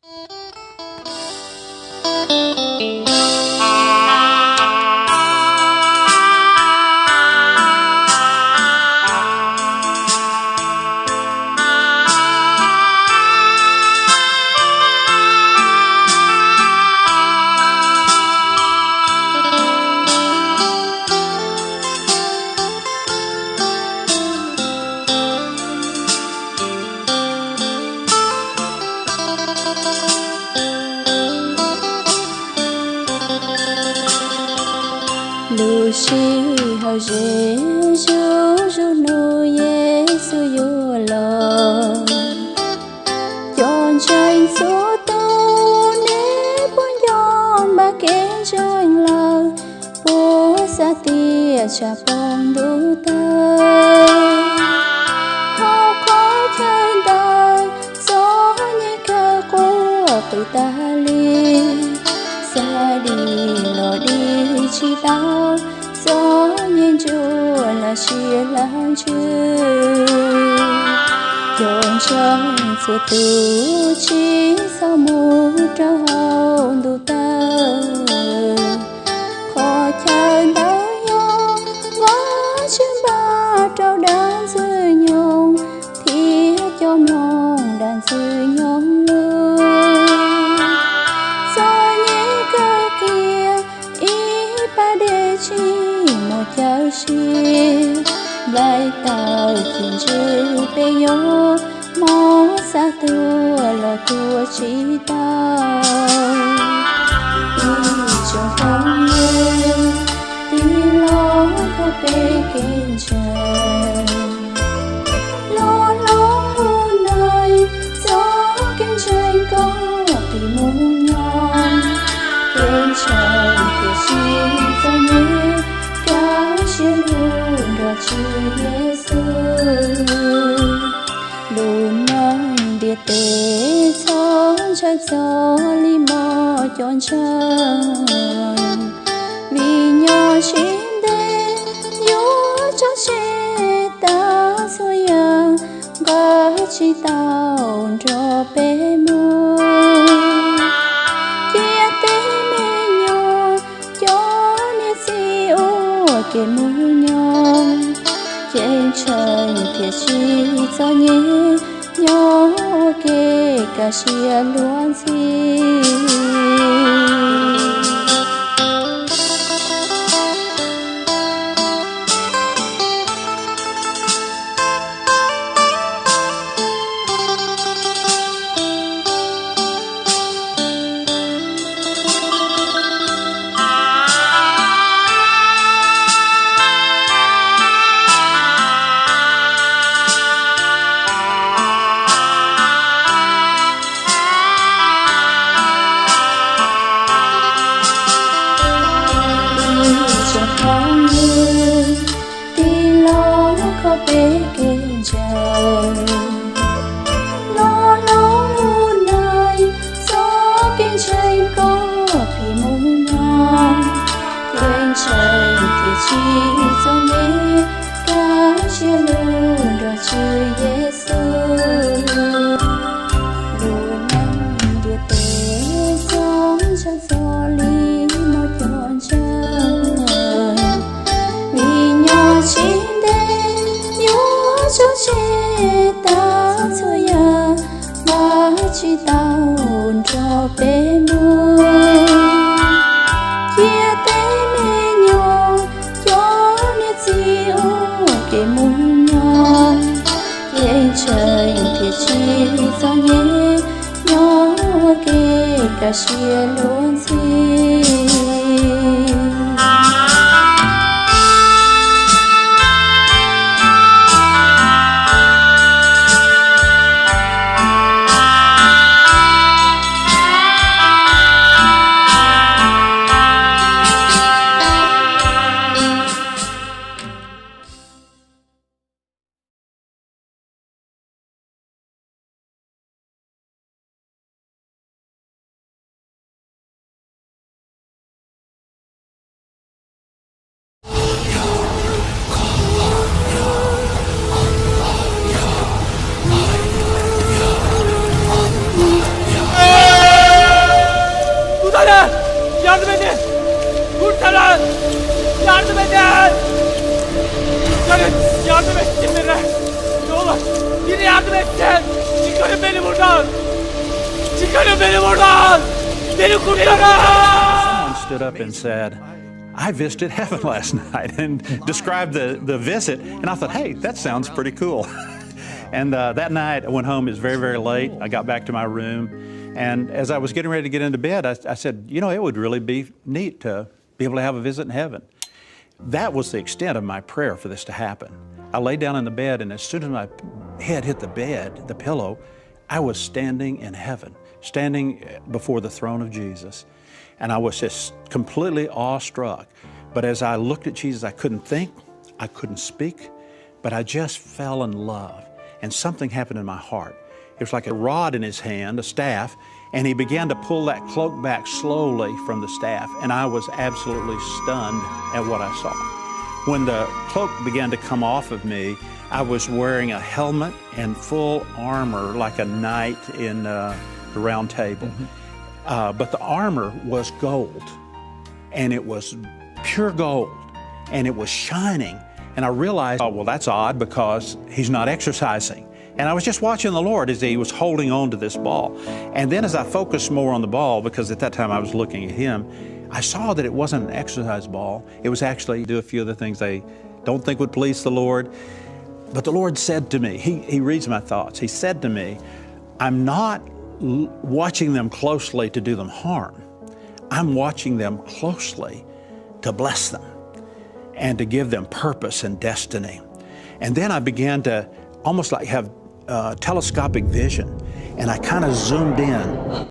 Lucy hao dễ chú nu Giêsu yêu lo chọn tranh số tao nếu muốn chọn ba kén tranh là bố sa tia cha bông đủ ta hao khó chân đời gió như ca của từ ta li xa đi lo đi chỉ tao gió nhìn chúa là chia lãng chưa chọn trong sự tu chỉ sau một trao hồng đủ ta khó chân đau nhau võ trên ba trao đàn dư nhung thiết cho mong đàn dư nhung lưu do nhé cơ kia ý ba để chi một cháu chi vai tao khiến chữ bê nhớ mó xa tua lo tua chỉ tao đi trong không yêu đi lo có bê kinh trời lo hôn nơi gió kinh trời có vì muốn nhon kinh trời thì chi cho nhé cao chia luôn rồi chưa Giêsu luôn nói địa tế cho chắc gió li mò chọn chân vì nhỏ chim đêm nhớ cho chế ta xôi à gỡ chỉ tao cho bé mưa kia tế mê nhỏ cho nên si ô kể mưa nhỏ trên trời thiệt chi cho nhé nhỏ kê cả chia luôn gì không như đi lo có bế kinh trời lo luôn nơi gió kinh trời có vì muốn ngon kinh trời thì chi cho nhé cá chia luôn rồi chưa Giêsu luôn năm địa tế sống cho gió ly một chọn chân chim đêm nhớ cho chế ta xôi à và chỉ tao cho bé mưa kia tế mê nhỏ cho nét gì ô kể muốn nhỏ kia trời thiệt chi do nhé nhỏ kê cả chia luôn gì Someone stood up and said, I visited heaven last night, and described the visit, and I thought, hey, that sounds pretty cool. And that night I went home. It was very, very late. I got back to my room, and as I was getting ready to get into bed, I said, you know, it would really be neat to be able to have a visit in heaven. That was the extent of my prayer for this to happen. I lay down in the bed, and as soon as my head hit the bed, the pillow, I was standing in heaven, standing before the throne of Jesus. And I was just completely awestruck. But as I looked at Jesus, I couldn't think, I couldn't speak, but I just fell in love. And something happened in my heart. It was like a rod in his hand, a staff, and he began to pull that cloak back slowly from the staff, and I was absolutely stunned at what I saw. When the cloak began to come off of me, I was wearing a helmet and full armor like a knight in the Round Table. But the armor was gold, and it was pure gold, and it was shining. And I realized, oh, well, that's odd because he's not exercising. And I was just watching the Lord as he was holding on to this ball. And then as I focused more on the ball, because at that time I was looking at him, I saw that it wasn't an exercise ball. It was actually do a few of the things they don't think would please the Lord. But the Lord said to me, he reads my thoughts. He said to me, I'm not watching them closely to do them harm. I'm watching them closely to bless them and to give them purpose and destiny. And then I began to almost like have telescopic vision, and I kind of zoomed in